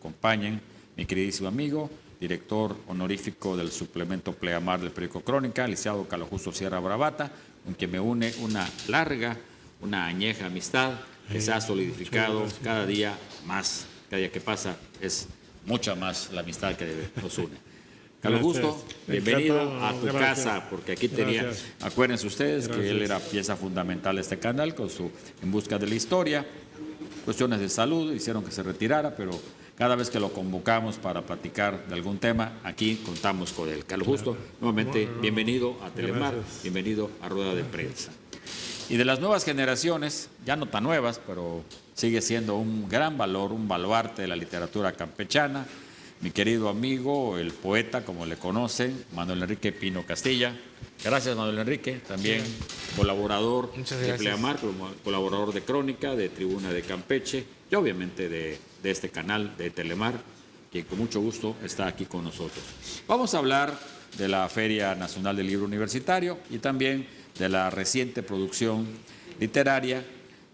acompañen mi queridísimo amigo, director honorífico del suplemento Pleamar del periódico Crónica, licenciado Carlos Justo Sierra Bravata, con quien me une una larga, una añeja amistad que se ha solidificado cada día más. Cada día que pasa es mucha más la amistad que nos une. Carlos Justo, bienvenido a tu casa, porque aquí tenía, acuérdense ustedes que él era pieza fundamental de este canal con su En Busca de la Historia. Cuestiones de salud hicieron que se retirara, pero cada vez que lo convocamos para platicar de algún tema, aquí contamos con él. Carlos Justo, nuevamente bienvenido a Telemar, bienvenido a Rueda de Prensa. Y de las nuevas generaciones, ya no tan nuevas, pero sigue siendo un gran valor, un baluarte de la literatura campechana, mi querido amigo, el poeta, como le conocen, Manuel Enrique Pino Castilla. Gracias, Manuel Enrique, también colaborador de Pleamar, colaborador de Crónica, de Tribuna de Campeche y obviamente de este canal de Telemar, que con mucho gusto está aquí con nosotros. Vamos a hablar de la Feria Nacional del Libro Universitario y también de la reciente producción literaria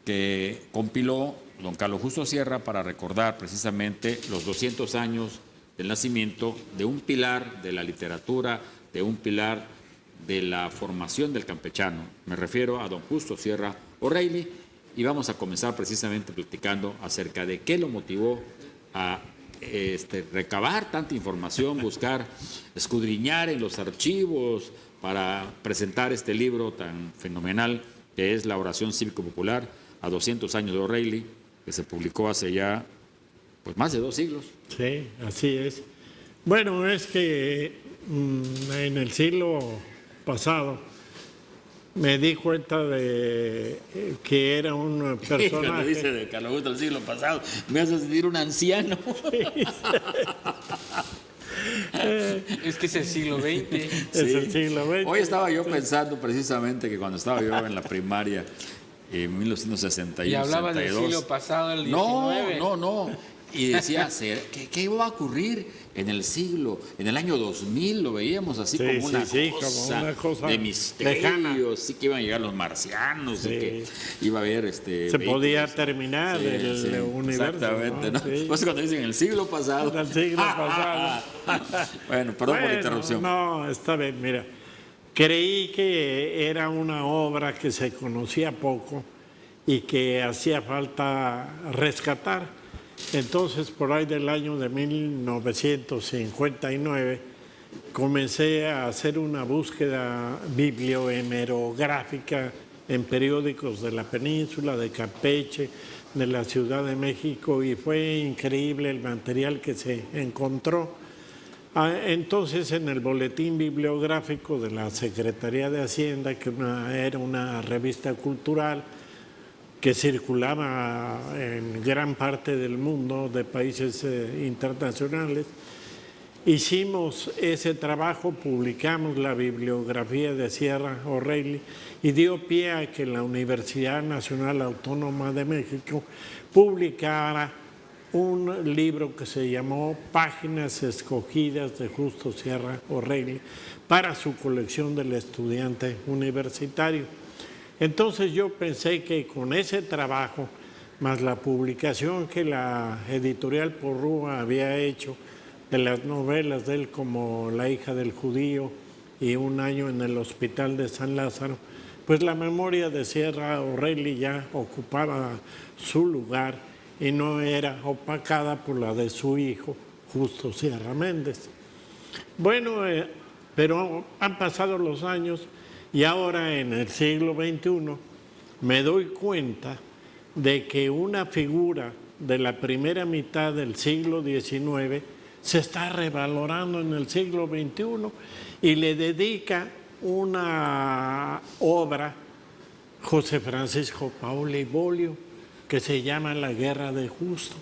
que compiló don Carlos Justo Sierra para recordar precisamente los 200 años del nacimiento de un pilar de la literatura, de un pilar de la formación del campechano. Me refiero a don Justo Sierra O'Reilly y vamos a comenzar precisamente platicando acerca de qué lo motivó a recabar tanta información, buscar, escudriñar en los archivos para presentar este libro tan fenomenal que es La Oración Cívico-Popular a 200 años de O'Reilly, que se publicó hace ya pues más de 2 siglos. Sí, así es. Bueno, es que en el siglo pasado me di cuenta de que era un personaje. Cuando dice de Carlos Justo del siglo pasado, me hace sentir un anciano. Sí. Es que es el siglo XX. Es el siglo XX. Hoy estaba yo pensando precisamente que cuando estaba yo en la primaria, en 1961, y hablaba del siglo pasado, el 19. No. Y decía, ¿qué iba a ocurrir en el año 2000? Lo veíamos así como una cosa de misterio, lejana. Sí que iban a llegar los marcianos, sí. Que iba a haber se podía terminar el universo. Exactamente, ¿no? Sí. Pues cuando dicen el siglo pasado. El siglo pasado. Bueno, perdón por la interrupción. No, está bien, mira. Creí que era una obra que se conocía poco y que hacía falta rescatar. Entonces, por ahí del año de 1959, comencé a hacer una búsqueda bibliohemerográfica en periódicos de la península, de Campeche, de la Ciudad de México, y fue increíble el material que se encontró. Entonces, en el boletín bibliográfico de la Secretaría de Hacienda, que era una revista cultural, que circulaba en gran parte del mundo, de países internacionales. Hicimos ese trabajo, publicamos la bibliografía de Sierra O'Reilly y dio pie a que la Universidad Nacional Autónoma de México publicara un libro que se llamó Páginas Escogidas de Justo Sierra O'Reilly para su colección del estudiante universitario. Entonces yo pensé que con ese trabajo, más la publicación que la editorial Porrúa había hecho de las novelas de él como La hija del judío y Un año en el hospital de San Lázaro, pues la memoria de Sierra O'Reilly ya ocupaba su lugar y no era opacada por la de su hijo, Justo Sierra Méndez. Bueno, pero han pasado los años. Y ahora en el siglo XXI me doy cuenta de que una figura de la primera mitad del siglo XIX se está revalorando en el siglo XXI y le dedica una obra José Francisco Paoli Bolio que se llama La Guerra de Justo.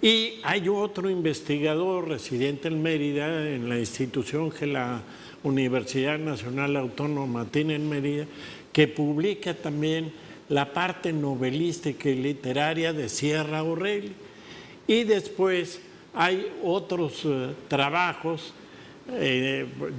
Y hay otro investigador residente en Mérida, en la institución que la Universidad Nacional Autónoma tiene en Mérida, que publica también la parte novelística y literaria de Sierra O'Reilly. Y después hay otros trabajos,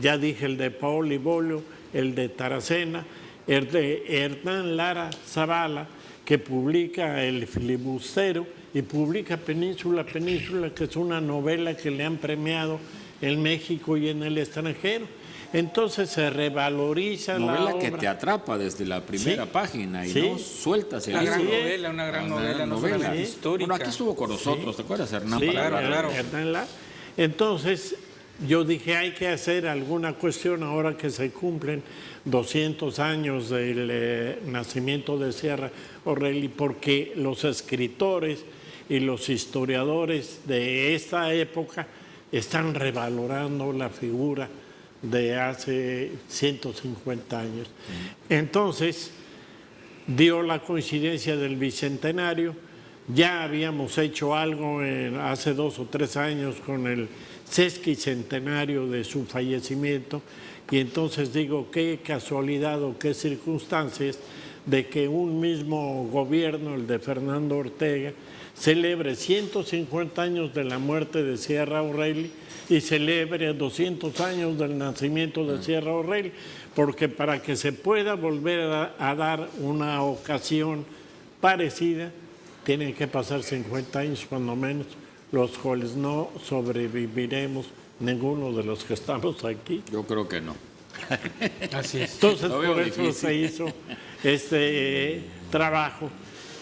ya dije el de Paoli Bolio, el de Taracena, el de Hernán Lara Zavala, que publica El filibustero y publica Península, que es una novela que le han premiado en México y en el extranjero. Entonces se revaloriza la novela obra. que te atrapa desde la primera página y no sueltas el Una gran libro. novela, una gran novela, no solamente histórica. Bueno, aquí estuvo con nosotros, ¿te acuerdas, Hernán? Sí, claro. Hernán Lara. Entonces, yo dije, hay que hacer alguna cuestión ahora que se cumplen 200 años del nacimiento de Sierra O'Reilly, porque los escritores y los historiadores de esta época están revalorando la figura de hace 150 años. Entonces, dio la coincidencia del Bicentenario. Ya habíamos hecho algo hace 2 o 3 años con el sesquicentenario de su fallecimiento, y entonces digo, qué casualidad o qué circunstancias de que un mismo gobierno, el de Fernando Ortega, celebre 150 años de la muerte de Sierra O'Reilly y celebre 200 años del nacimiento de Sierra O'Reilly, porque para que se pueda volver a dar una ocasión parecida, tienen que pasar 50 años cuando menos, los cuales no sobreviviremos ninguno de los que estamos aquí. Yo creo que no. Así es. Entonces, por eso se hizo este trabajo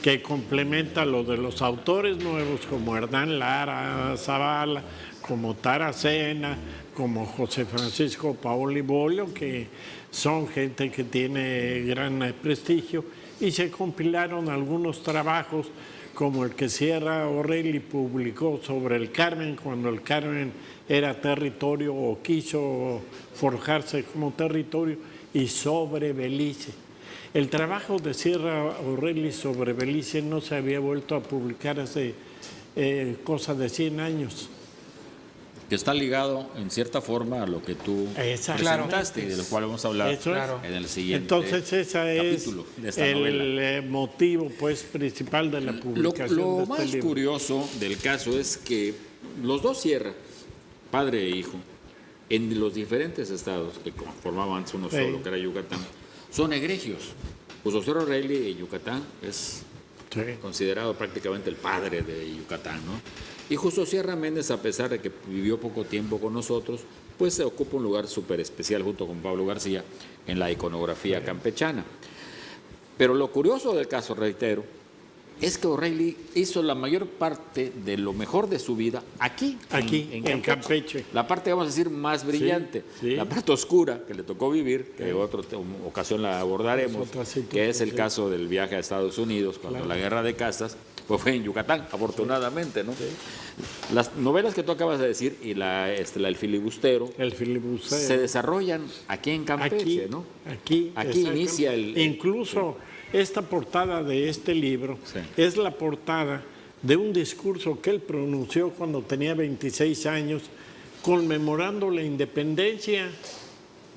que complementa lo de los autores nuevos como Hernán Lara Zavala, como Taracena, como José Francisco Paoli Bolio, que son gente que tiene gran prestigio, y se compilaron algunos trabajos como el que Sierra O'Reilly publicó sobre el Carmen, cuando el Carmen era territorio o quiso forjarse como territorio, y sobre Belice. El trabajo de Sierra O'Reilly sobre Belice no se había vuelto a publicar hace cosa de 100 años. Que está ligado en cierta forma a lo que tú presentaste y de lo cual vamos a hablar en el siguiente Entonces ese es de esta novela. Motivo pues principal de la publicación Lo de este más libro. curioso del caso es que los dos Sierra, padre e hijo, en los diferentes estados que conformaban antes uno solo, que era Yucatán, son egregios. Pues Sierra O'Reilly y Yucatán es considerado prácticamente el padre de Yucatán, ¿no? Y Justo Sierra Méndez, a pesar de que vivió poco tiempo con nosotros, pues se ocupa un lugar súper especial junto con Pablo García en la iconografía campechana. Pero lo curioso del caso, reitero, es que O'Reilly hizo la mayor parte de lo mejor de su vida aquí en Campeche. La parte, vamos a decir, más brillante, la parte oscura que le tocó vivir, que en otra ocasión la abordaremos, que es el caso del viaje a Estados Unidos, cuando la guerra de castas, pues fue en Yucatán, afortunadamente, ¿no? Las novelas que tú acabas de decir y el filibustero, se desarrollan aquí en Campeche, ¿no? Aquí inicia Incluso esta portada de este libro es la portada de un discurso que él pronunció cuando tenía 26 años, conmemorando la independencia,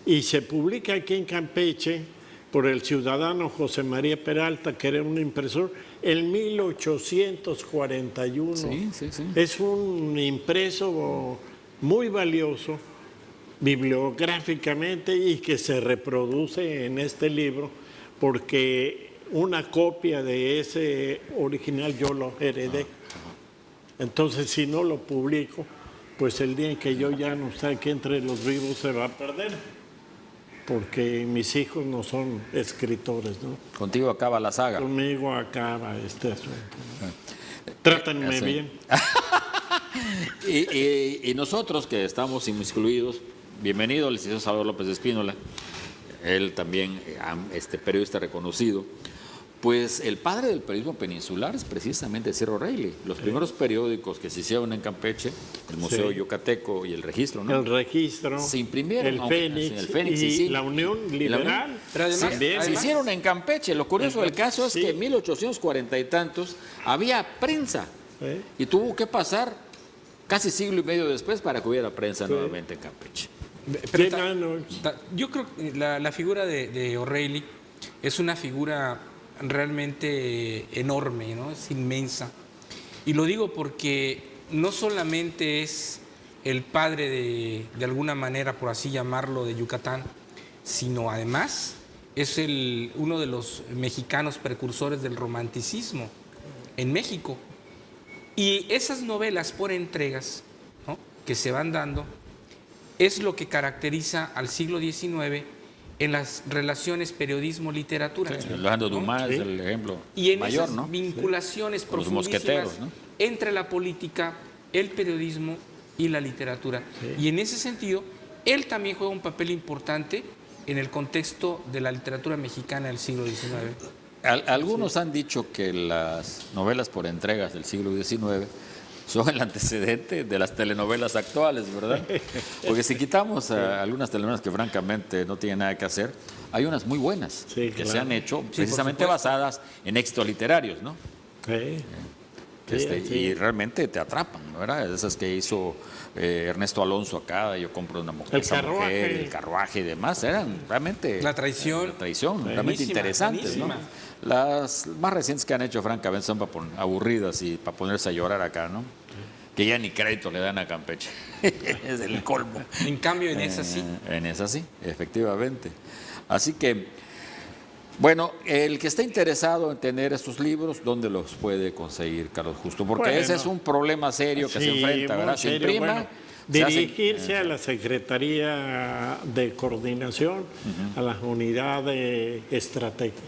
y se publica aquí en Campeche por el ciudadano José María Peralta, que era un impresor, en 1841. Es un impreso muy valioso bibliográficamente y que se reproduce en este libro, porque una copia de ese original yo lo heredé. Entonces, si no lo publico, pues el día en que yo ya no esté aquí entre los vivos se va a perder, porque mis hijos no son escritores, ¿no? Contigo acaba la saga. Conmigo acaba este asunto, ¿no? Trátenme bien. Y nosotros que estamos inmiscuidos, bienvenido al licenciado Salvador López de Espínola, él también periodista reconocido. Pues el padre del periodismo peninsular es precisamente Sierra O'Reilly. Los primeros periódicos que se hicieron en Campeche, el Museo Yucateco y el Registro, ¿no? El Registro, se imprimieron. el Fénix y la Unión Liberal. Pero además, se hicieron en Campeche. Lo curioso del caso es que en 1840 y tantos había prensa y tuvo que pasar casi siglo y medio después para que hubiera prensa nuevamente en Campeche. Pero yo creo que la figura de O'Reilly es una figura realmente enorme, ¿no? Es inmensa. Y lo digo porque no solamente es el padre de alguna manera, por así llamarlo, de Yucatán, sino además es uno de los mexicanos precursores del romanticismo en México. Y esas novelas por entregas, ¿no?, que se van dando, es lo que caracteriza al siglo XIX en las relaciones periodismo-literatura. Sí, Alejandro ¿no? Dumas Sí. es el ejemplo Y en mayor, esas ¿no? vinculaciones Con los profundísimas mosqueteros, ¿no? entre la política, el periodismo y la literatura. Sí. Y en ese sentido, él también juega un papel importante en el contexto de la literatura mexicana del siglo XIX. Algunos han dicho que las novelas por entregas del siglo XIX son el antecedente de las telenovelas actuales, ¿verdad? Porque si quitamos algunas telenovelas que francamente no tienen nada que hacer, hay unas muy buenas Sí, que claro. se han hecho Sí, precisamente por supuesto. basadas en éxitos literarios, ¿no? Sí. Sí, sí. Y realmente te atrapan, ¿verdad? Esas que hizo Ernesto Alonso acá, Yo compro una mujer, El esa mujer, carruaje. El carruaje y demás, eran realmente La traición. realmente Buenísima, interesantes, ¿no? buenísima. Las más recientes que han hecho, francamente, son aburridas y para ponerse a llorar acá, ¿no? Que ya ni crédito le dan a Campeche. Es el colmo. En cambio, en esa sí. En esa sí, efectivamente. Así que, bueno, el que esté interesado en tener estos libros, ¿dónde los puede conseguir, Carlos Justo? Porque Bueno, ese es un problema serio que se Sí, enfrenta, muy ¿verdad? Se serio. imprima. Bueno, se hace- dirigirse a la Secretaría de Coordinación, a las unidades de estrategia.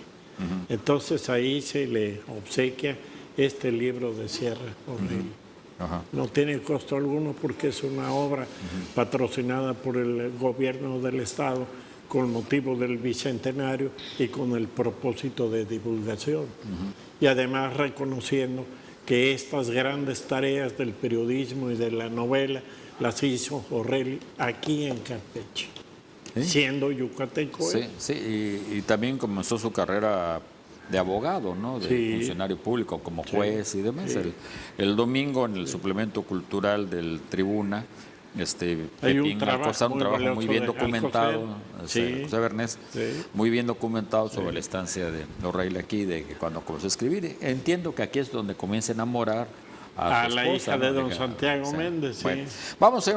Entonces ahí se le obsequia este libro de Sierra O'Reilly. Ajá. No tiene costo alguno porque es una obra patrocinada por el gobierno del Estado con motivo del Bicentenario y con el propósito de divulgación. Y además reconociendo que estas grandes tareas del periodismo y de la novela las hizo O'Reilly aquí en Campeche, Sí. siendo yucateco. Sí, sí, y también comenzó su carrera de abogado, ¿no? De Sí. funcionario público, como juez y demás. Sí. El domingo en el suplemento cultural del Tribuna, Hay un Pepín trabajo Alcocer, un muy trabajo muy valioso bien de documentado, Alcocer. Sí. José Bernés, Sí. muy bien documentado sobre la estancia de O'Reilly aquí, de que cuando comenzó a escribir. Entiendo que aquí es donde comienza a enamorar a A su la esposa, hija de ¿no? don Santiago Méndez, sí. Bueno, vamos a hacer